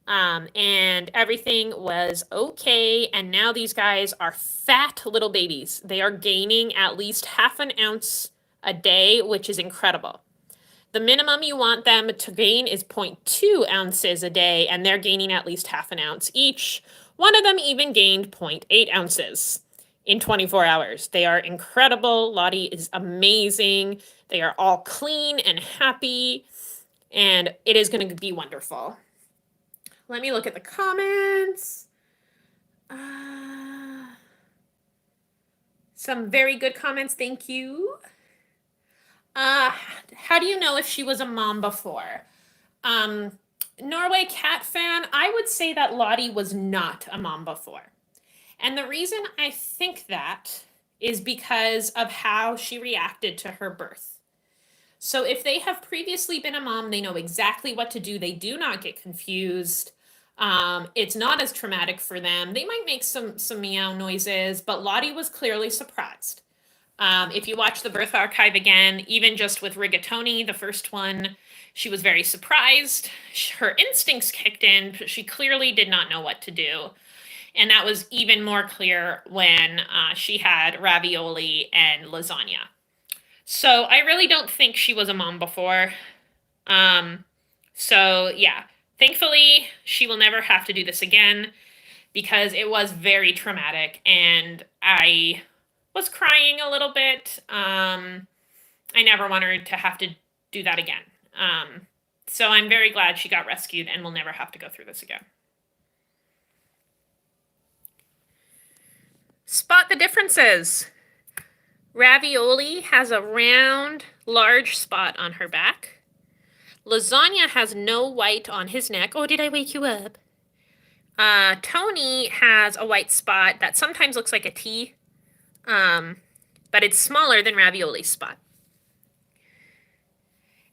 And everything was okay. And now these guys are fat little babies. They are gaining at least half an ounce a day, which is incredible. The minimum you want them to gain is 0.2 ounces a day, and they're gaining at least half an ounce each. One of them even gained 0.8 ounces in 24 hours. They are incredible. Lotti is amazing. They are all clean and happy, and it is going to be wonderful. Let me look at the comments. Some very good comments. Thank you. How do you know if she was a mom before? Norway cat fan, I would say that Lotti was not a mom before. And the reason I think that is because of how she reacted to her birth. So if they have previously been a mom, they know exactly what to do. They do not get confused. It's not as traumatic for them. They might make some meow noises, but Lotti was clearly surprised. If you watch the birth archive again, even just with Rigatoni, the first one, she was very surprised. Her instincts kicked in, but she clearly did not know what to do. And that was even more clear when she had ravioli and lasagna. So I really don't think she was a mom before. So yeah, thankfully she will never have to do this again because it was very traumatic and I was crying a little bit. I never want her to have to do that again. So I'm very glad she got rescued and will never have to go through this again. Spot the differences. Ravioli has a round, large spot on her back. Lasagna has no white on his neck. Oh, did I wake you up? Tony has a white spot that sometimes looks like a T, but it's smaller than Ravioli's spot.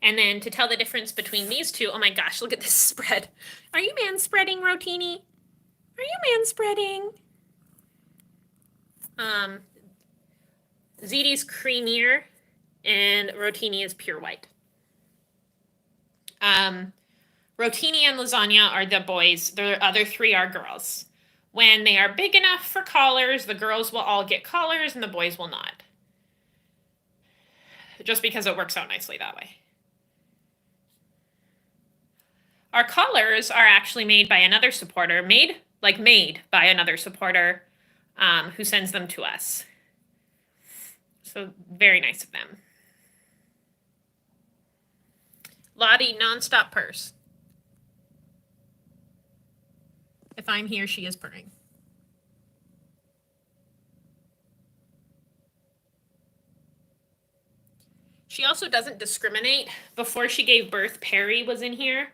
And then to tell the difference between these two, oh my gosh, look at this spread. Are you man-spreading, Rotini? Are you man-spreading? Ziti's creamier and Rotini is pure white. Rotini and Lasagna are the boys. The other three are girls. When they are big enough for collars, the girls will all get collars and the boys will not. Just because it works out nicely that way. Our collars are actually made by another supporter, made by another supporter who sends them to us. So very nice of them. Lotti, nonstop purse. If I'm here, she is purring. She also doesn't discriminate. Before she gave birth, Perry was in here,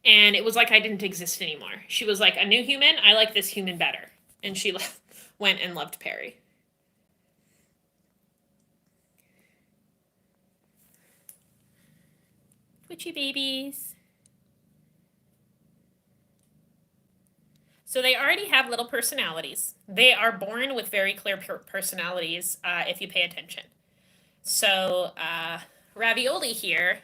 and it was like I didn't exist anymore. She was like, a new human, I like this human better. And she went and loved Perry. Twitchy babies. So they already have little personalities. They are born with very clear personalities if you pay attention. So Ravioli here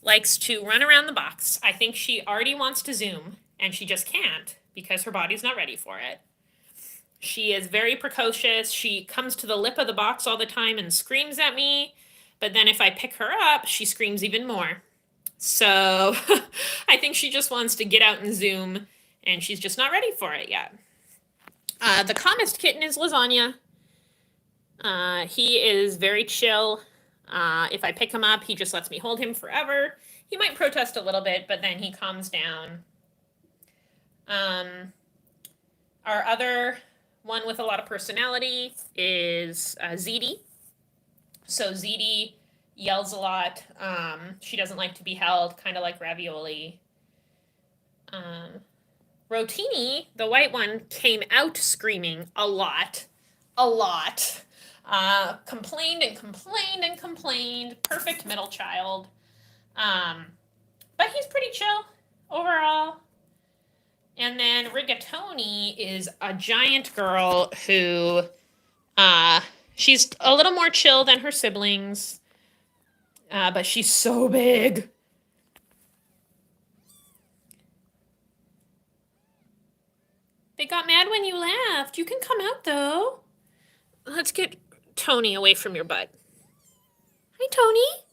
likes to run around the box. I think she already wants to zoom, and she just can't because her body's not ready for it. She is very precocious. She comes to the lip of the box all the time and screams at me. But then if I pick her up, she screams even more. So I think she just wants to get out and zoom, and she's just not ready for it yet. The calmest kitten is Lasagna. He is very chill. If I pick him up, he just lets me hold him forever. He might protest a little bit, but then he calms down. Our other one with a lot of personality is Ziti. So Ziti yells a lot. She doesn't like to be held, kind of like Ravioli. Rotini, the white one, came out screaming a lot. Complained and complained and complained. Perfect middle child. But he's pretty chill overall. And then Rigatoni is a giant girl who, she's a little more chill than her siblings. But she's so big. They got mad when you left. You can come out, though. Let's get Tony away from your butt. Hi, Tony.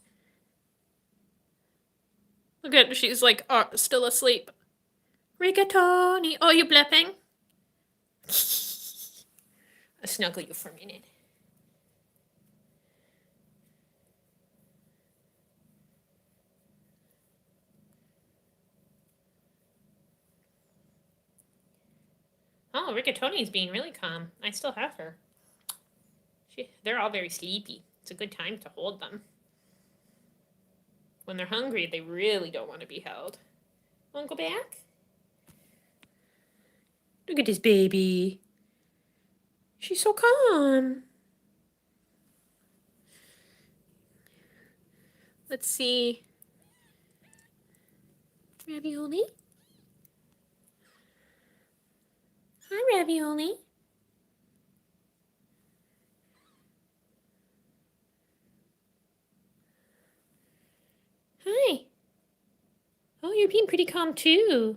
Look at, she's like still asleep. Rigatoni. Oh, you blipping? I'll snuggle you for a minute. Oh, Rigatoni's being really calm. I still have her. They're all very sleepy. It's a good time to hold them. When they're hungry, they really don't want to be held. Want to go back? Look at this baby. She's so calm. Let's see. Ravioli? Hi, Ravioli. Hi. Oh, you're being pretty calm too.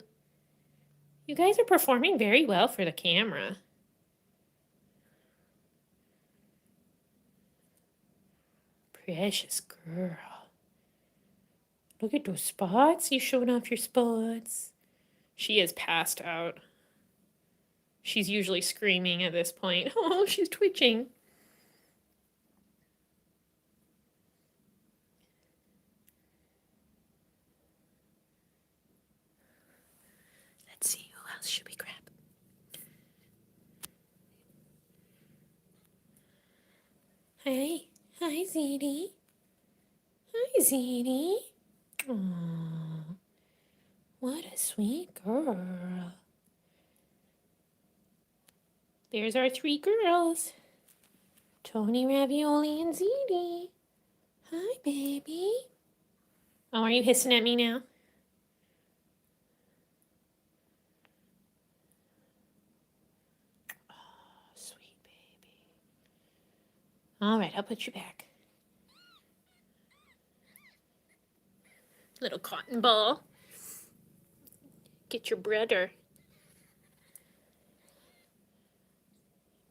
You guys are performing very well for the camera. Precious girl. Look at those spots. You showing off your spots. She is passed out. She's usually screaming at this point. Oh, she's twitching. Let's see, who else should we grab? Hi. Hi, Ziti. Hi, Ziti. Aww. What a sweet girl. There's our 3 girls. Tony, Ravioli, and Ziti. Hi, baby. Oh, are you hissing at me now? Oh, sweet baby. All right, I'll put you back. Little cotton ball. Get your brother.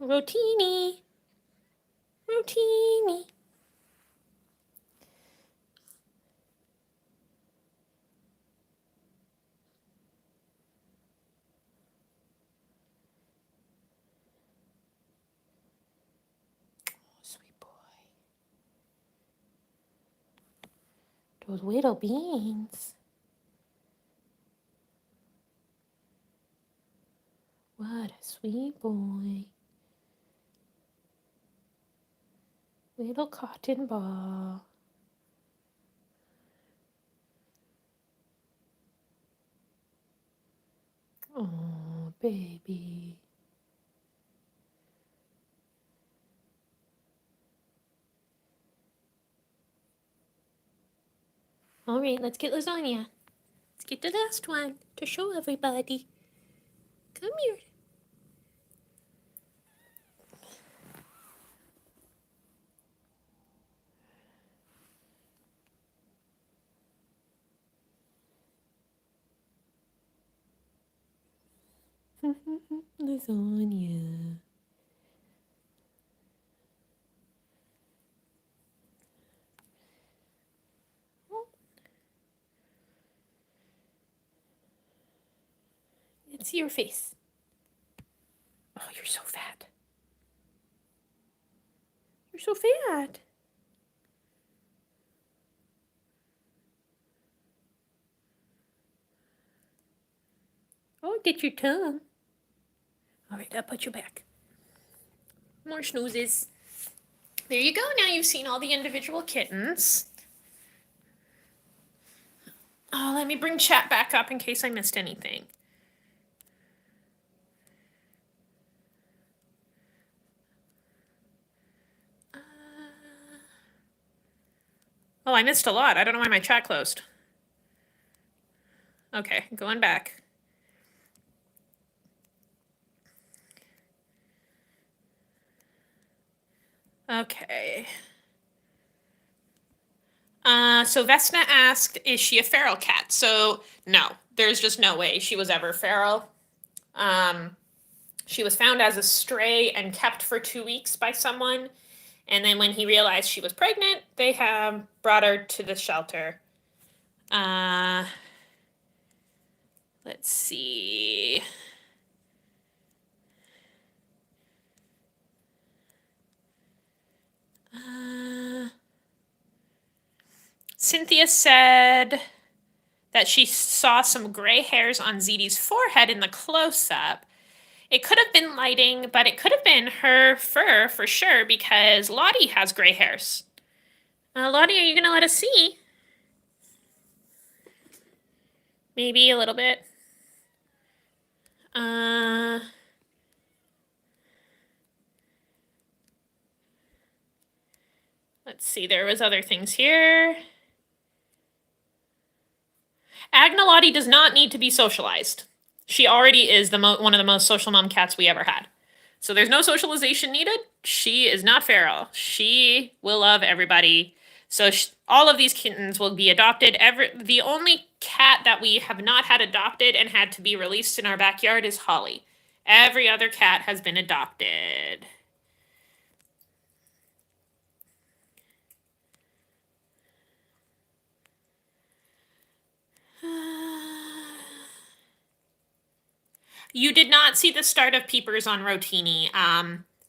Rotini. Rotini. Sweet boy. Those little beans. What a sweet boy. Little cotton ball. Oh, baby. All right, let's get lasagna. Let's get the last one to show everybody. Come here. Lasagna. Let's see your face. Oh, you're so fat. You're so fat. Oh, get your tongue. All right, I'll put you back. More snoozes. There you go. Now you've seen all the individual kittens. Oh, let me bring chat back up in case I missed anything. Oh, I missed a lot. I don't know why my chat closed. Okay, going back. Okay. So Vesna asked, is she a feral cat? So no, there's just no way she was ever feral. She was found as a stray and kept for 2 weeks by someone. And then when he realized she was pregnant, they have brought her to the shelter. Let's see. Cynthia said that she saw some gray hairs on Ziti's forehead in the close-up. It could have been lighting, but it could have been her fur for sure because Lotti has gray hairs. Lotti, are you going to let us see? Maybe a little bit. Let's see, there was other things here. Agnolotti does not need to be socialized. She already is one of the most social mom cats we ever had. So there's no socialization needed. She is not feral. She will love everybody. So all of these kittens will be adopted. The only cat that we have not had adopted and had to be released in our backyard is Holly. Every other cat has been adopted. You did not see the start of peepers on Rotini.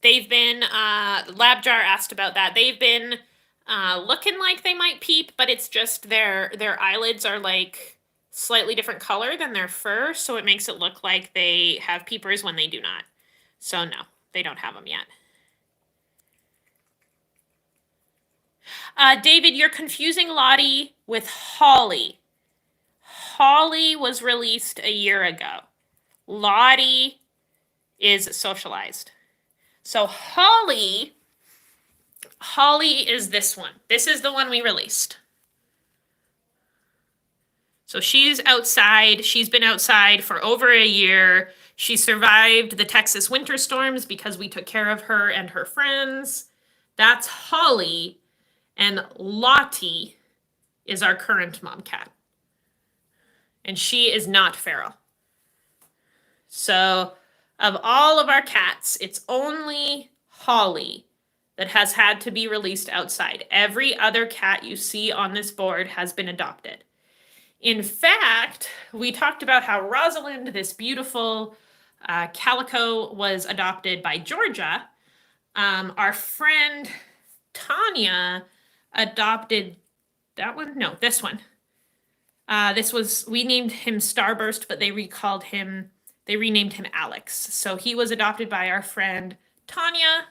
They've been, Labjar asked about that. They've been looking like they might peep, but it's just their eyelids are like slightly different color than their fur, so it makes it look like they have peepers when they do not. So no, they don't have them yet. David, you're confusing Lotti with Holly. Holly was released a year ago. Lotti is socialized. So Holly is this one. This is the one we released. So she's outside. She's been outside for over a year. She survived the Texas winter storms because we took care of her and her friends. That's Holly. And Lotti is our current mom cat. And she is not feral. So of all of our cats, it's only Holly that has had to be released outside. Every other cat you see on this board has been adopted. In fact, we talked about how Rosalind, this beautiful calico, was adopted by Georgia. Our friend Tanya adopted that one. No, this one. We named him Starburst, but they renamed him Alex. So he was adopted by our friend Tanya.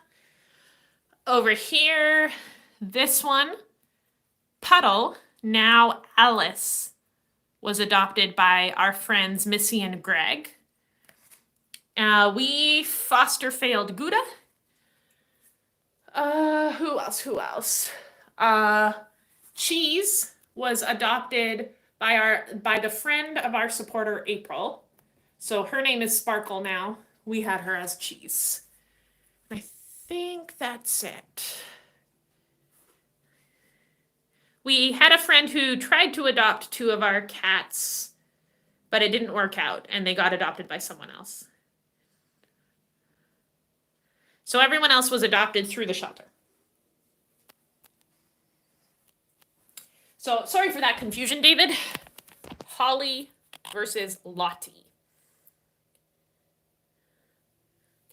Over here, this one, Puddle, now Alice, was adopted by our friends Missy and Greg. We foster failed Gouda. Who else? Cheese was adopted by the friend of our supporter, April. So her name is Sparkle now. We had her as Cheese. I think that's it. We had a friend who tried to adopt 2 of our cats, but it didn't work out, and they got adopted by someone else. So everyone else was adopted through the shelter. So sorry for that confusion, David. Holly versus Lotti.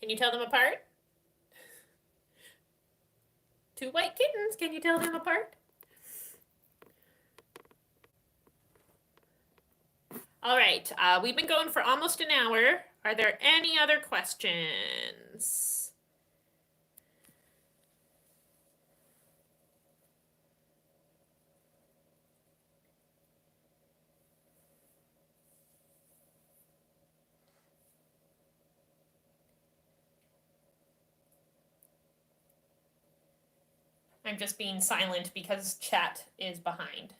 Can you tell them apart? 2 white kittens, can you tell them apart? All right, we've been going for almost an hour. Are there any other questions? I'm just being silent because chat is behind.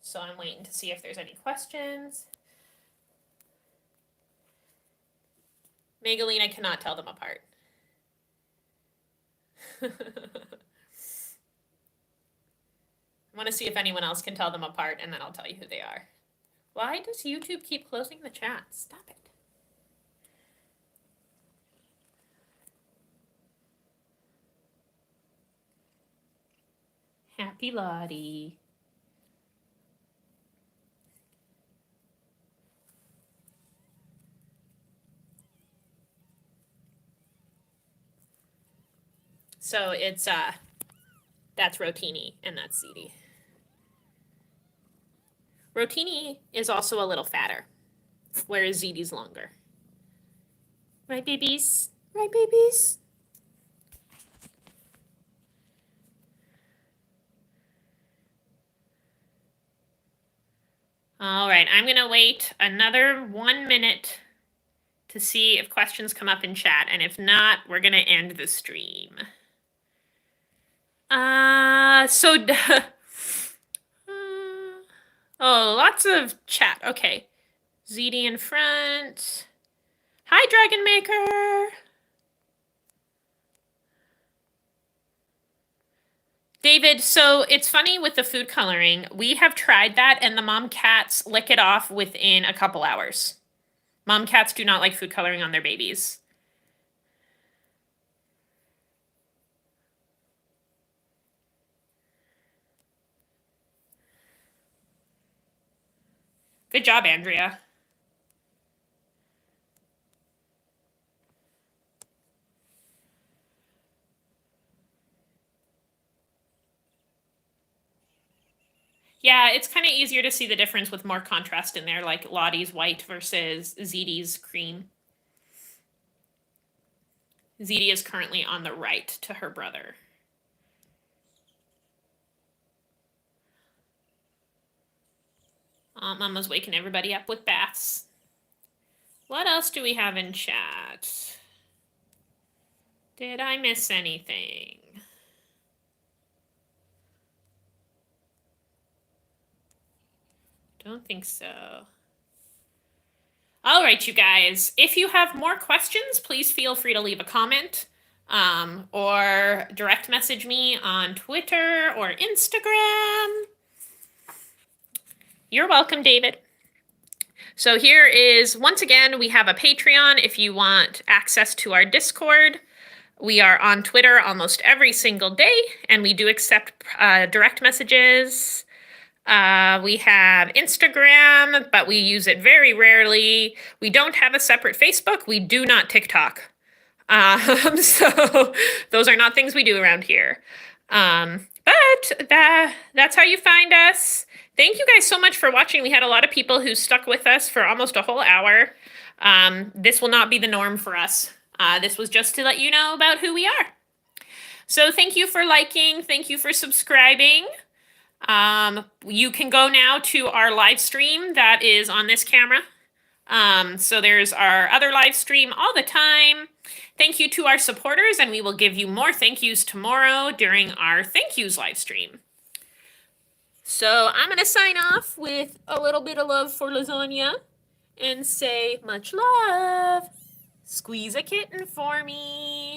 So I'm waiting to see if there's any questions. Megaline, I cannot tell them apart. I want to see if anyone else can tell them apart, and then I'll tell you who they are. Why does YouTube keep closing the chat? Stop it. Happy Lotti. So it's that's Rotini and that's Ziti. Rotini is also a little fatter, whereas Ziti's longer. Right, babies? Right, babies? All right, I'm going to wait another 1 minute to see if questions come up in chat, and if not, we're going to end the stream. Oh, lots of chat. Okay. Ziti in front. Hi, Dragon Maker. David, so it's funny with the food coloring. We have tried that, and the Momcats lick it off within a couple hours. Momcats do not like food coloring on their babies. Good job, Andrea. Yeah, it's kind of easier to see the difference with more contrast in there, like Lottie's white versus Ziti's cream. Ziti is currently on the right to her brother. Mama's waking everybody up with baths. What else do we have in chat? Did I miss anything? Don't think so. All right, you guys. If you have more questions, please feel free to leave a comment or direct message me on Twitter or Instagram. You're welcome, David. So here is, once again, we have a Patreon if you want access to our Discord. We are on Twitter almost every single day, and we do accept direct messages. We have Instagram, but we use it very rarely. We don't have a separate Facebook. We do not TikTok. So those are not things we do around here. But that's how you find us. Thank you guys so much for watching. We had a lot of people who stuck with us for almost a whole hour. This will not be the norm for us. This was just to let you know about who we are. So thank you for liking. Thank you for subscribing. You can go now to our live stream that is on this camera. So there's our other live stream all the time. Thank you to our supporters, and we will give you more thank yous tomorrow during our thank yous live stream. So I'm going to sign off with a little bit of love for Lasagna and say much love. Squeeze a kitten for me.